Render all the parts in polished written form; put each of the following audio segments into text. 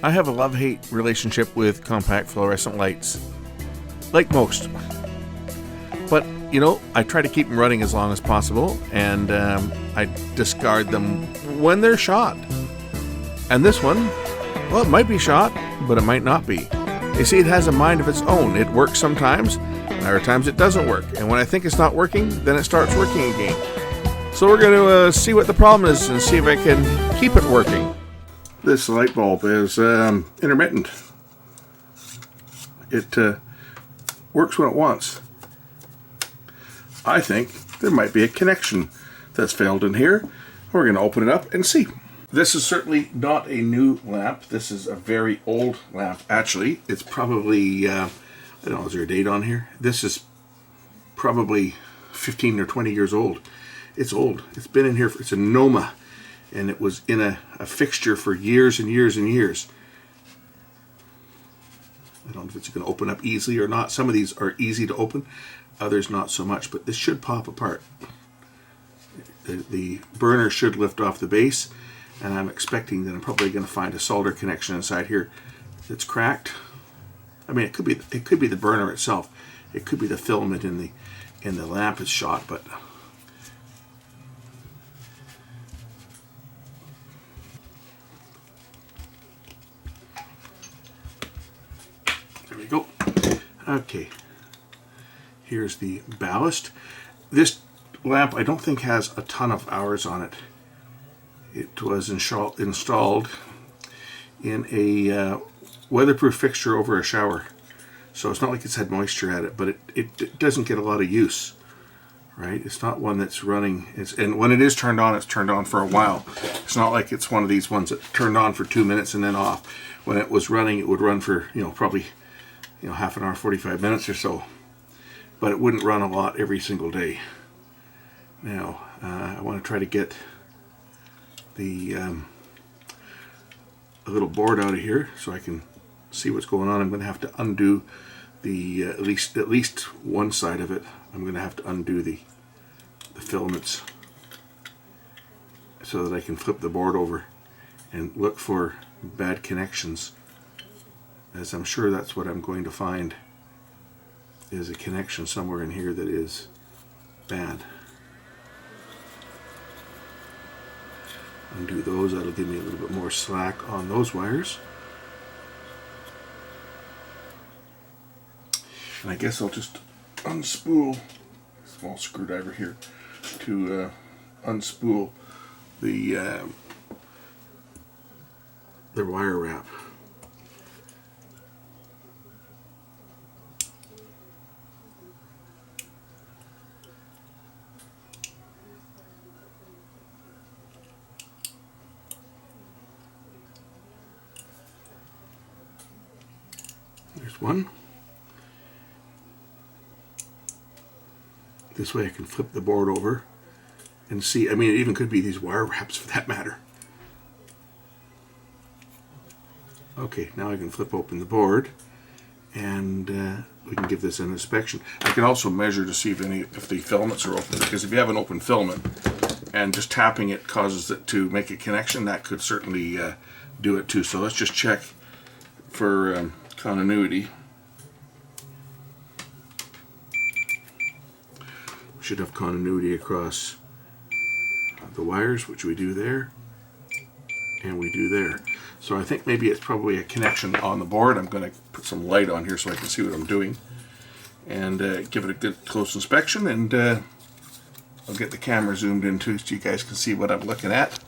I have a love-hate relationship with compact fluorescent lights, like most. But, you know, I try to keep them running as long as possible, and I discard them when they're shot. And this one, well, it might be shot, but it might not be. You see, it has a mind of its own. It works sometimes, other times it doesn't work. And when I think it's not working, then it starts working again. So we're going to see what the problem is and see if I can keep it working. This light bulb is intermittent. It works when it wants. I think there might be a connection that's failed in here. We're going to open it up and see. This is certainly not a new lamp. This is a very old lamp. Actually, it's probably, I don't know, is there a date on here? This is probably 15 or 20 years old. It's old. It's been in here. It's a Noma, and it was in a fixture for years and years and years. I don't know if it's going to open up easily or not. Some of these are easy to open, others not so much, but this should pop apart. The burner should lift off the base, and I'm expecting that I'm probably going to find a solder connection inside here that's cracked. I mean, it could be the burner itself. It could be the filament in the lamp is shot, but there we go. Okay, here's the ballast. This lamp I don't think has a ton of hours on it. It was installed in a weatherproof fixture over a shower, so it's not like it's had moisture at it, but it doesn't get a lot of use, right? It's not one that's running, and when it is turned on, it's turned on for a while. It's not like it's one of these ones that turned on for 2 minutes and then off. When it was running, it would run for, probably half an hour, 45 minutes or so, but it wouldn't run a lot every single day. Now I want to try to get the a little board out of here so I can see what's going on. I'm going to have to undo the at least one side of it. I'm going to have to undo the filaments so that I can flip the board over and look for bad connections, as I'm sure that's what I'm going to find, is a connection somewhere in here that is bad. Undo those. That'll give me a little bit more slack on those wires. And I guess I'll just unspool, small screwdriver here, to unspool the wire wrap. There's one. This way I can flip the board over and see. I mean, it even could be these wire wraps for that matter. Okay, now I can flip open the board and we can give this an inspection. I can also measure to see if the filaments are open, because if you have an open filament and just tapping it causes it to make a connection, that could certainly do it too. So let's just check for continuity. We should have continuity across the wires, which we do there, and we do there. So I think maybe it's probably a connection on the board. I'm going to put some light on here so I can see what I'm doing, and give it a good close inspection, and I'll get the camera zoomed in too so you guys can see what I'm looking at.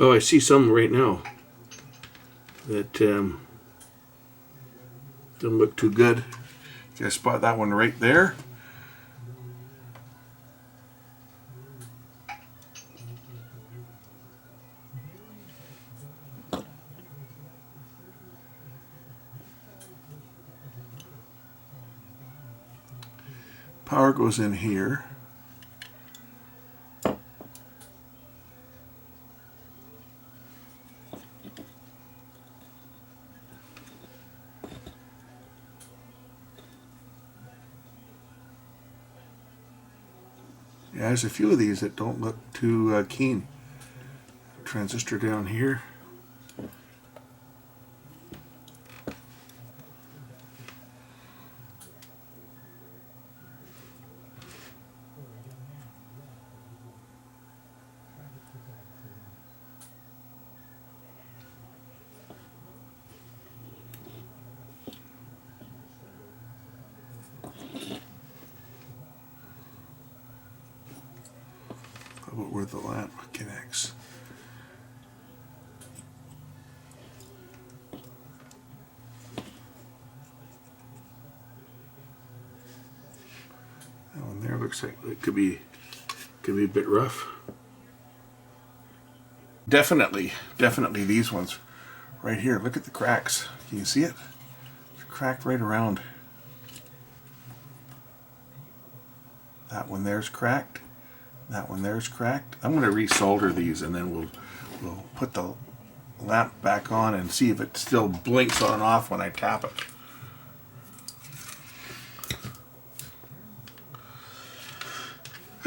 Oh, I see some right now that don't look too good. Can I spot that one right there? Power goes in here. Yeah, there's a few of these that don't look too keen. Transistor down here. How about where the lamp connects? That one there looks like it could be a bit rough. Definitely these ones right here. Look at the cracks. Can you see it? It's cracked right around. That one there's cracked. That one there's cracked. I'm going to resolder these, and then we'll put the lamp back on and see if it still blinks on and off when I tap it.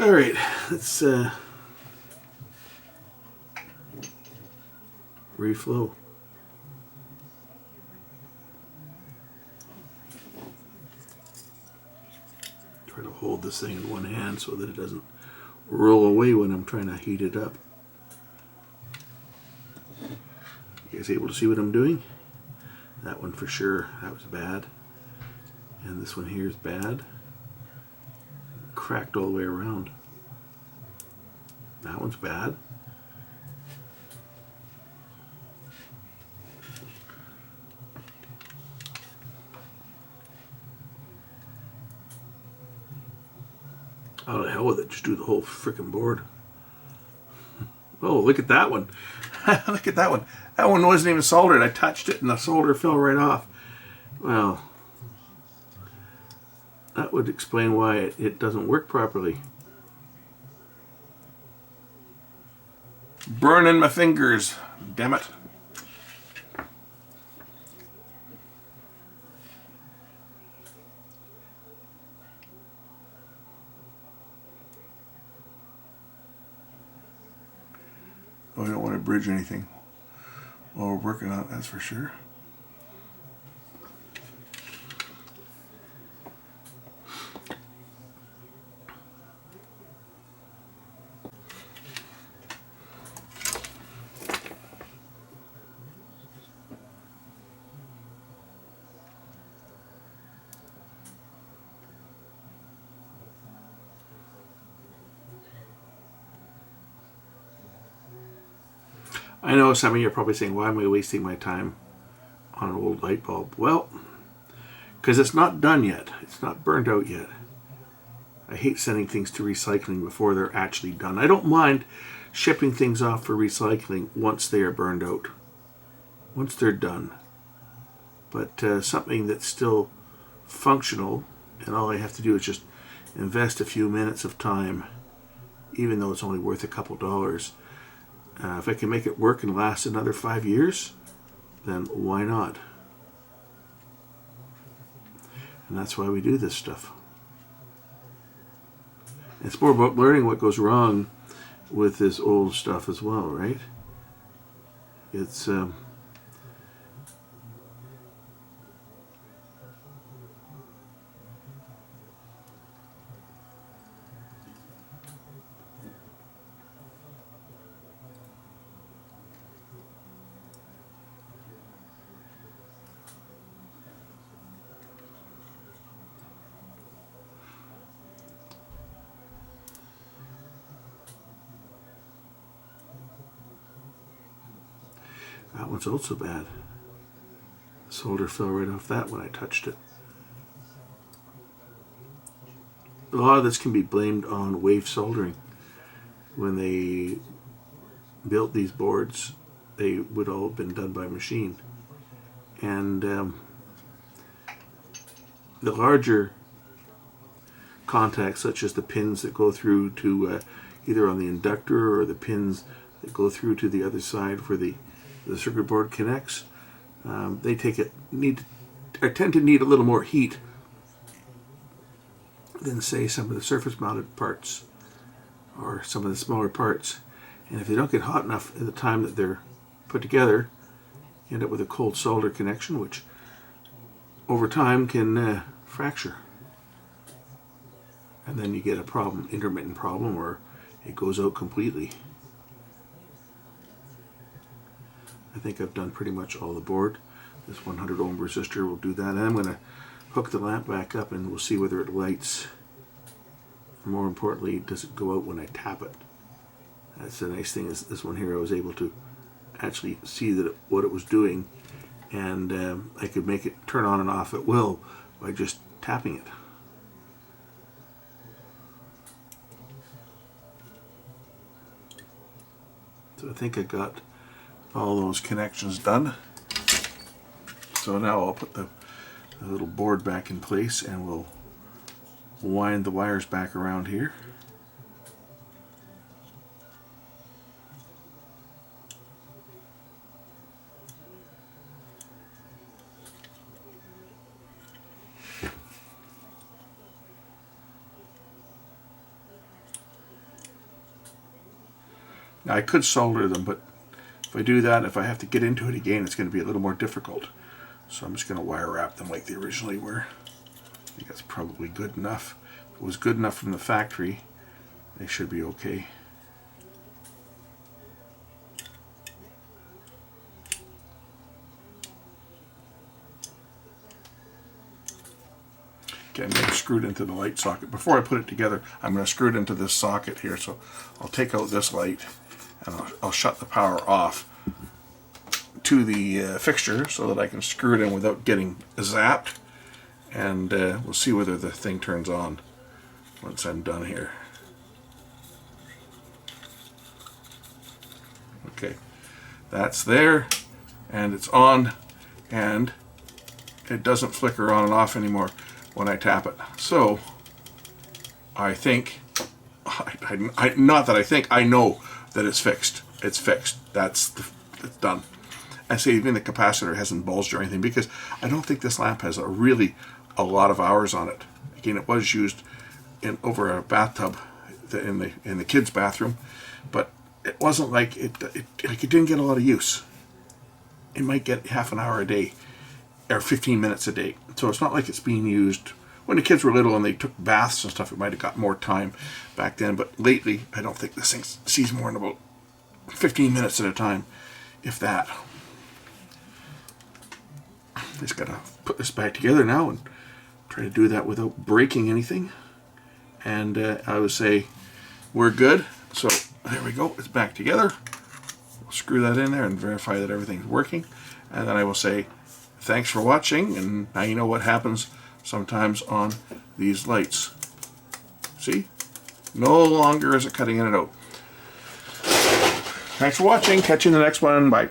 All right, let's reflow. Try to hold this thing in one hand so that it doesn't roll away when I'm trying to heat it up. You guys able to see what I'm doing? That one for sure, that was bad. And this one here is bad. Cracked all the way around. That one's bad. Oh, the hell with it. Just do the whole frickin' board. Oh, look at that one. Look at that one. That one wasn't even soldered. I touched it and the solder fell right off. Well, that would explain why it doesn't work properly. Burning my fingers. Damn it. Oh, I don't want to bridge anything while we're working on it, that's for sure. I know some of you are probably saying, why am I wasting my time on an old light bulb? Well, because it's not done yet. It's not burned out yet. I hate sending things to recycling before they're actually done. I don't mind shipping things off for recycling once they are burned out. Once they're done. But something that's still functional, and all I have to do is just invest a few minutes of time, even though it's only worth a couple dollars. If I can make it work and last another 5 years, then why not? And that's why we do this stuff. It's more about learning what goes wrong with this old stuff as well, right? It's that one's also bad. The solder fell right off that when I touched it. A lot of this can be blamed on wave soldering. When they built these boards, they would all have been done by machine. And the larger contacts, such as the pins that go through to either on the inductor or the pins that go through to the other side where the circuit board connects, they tend to need a little more heat than, say, some of the surface mounted parts. or some of the smaller parts. And if they don't get hot enough at the time that they're put together, you end up with a cold solder connection, which over time can fracture. And then you get a problem, intermittent problem, where it goes out completely. I think I've done pretty much all the board. This 100 ohm resistor will do that. And I'm going to hook the lamp back up and we'll see whether it lights. More importantly, does it go out when I tap it? That's the nice thing, is this one here I was able to actually see that what it was doing, and I could make it turn on and off at will by just tapping it. So I think I got all those connections done. So now I'll put the little board back in place and we'll wind the wires back around here. Now I could solder them, but if I do that, if I have to get into it again, it's going to be a little more difficult. So I'm just going to wire wrap them like they originally were. I think that's probably good enough. If it was good enough from the factory, they should be okay. Okay, I'm going to screw it into the light socket. Before I put it together, I'm going to screw it into this socket here. So I'll take out this light and I'll shut the power off to the fixture so that I can screw it in without getting zapped. And we'll see whether the thing turns on once I'm done here. Okay, that's there, and it's on, and it doesn't flicker on and off anymore when I tap it. So I think, not that I think, I know that it's fixed. It's fixed. It's done. I say even the capacitor hasn't bulged or anything, because I don't think this lamp has a lot of hours on it. Again, it was used over a bathtub in the kids' bathroom, but it wasn't like it didn't get a lot of use. It might get half an hour a day or 15 minutes a day. So it's not like it's being used. When the kids were little and they took baths and stuff, it might have got more time back then, but lately I don't think this thing sees more than about 15 minutes at a time, if that. Just gotta put this back together now and try to do that without breaking anything. And I would say we're good. So there we go, it's back together. We'll screw that in there and verify that everything's working. And then I will say thanks for watching, and now you know what happens sometimes on these lights. See? No longer is it cutting in and out. Thanks for watching. Catch you in the next one. Bye.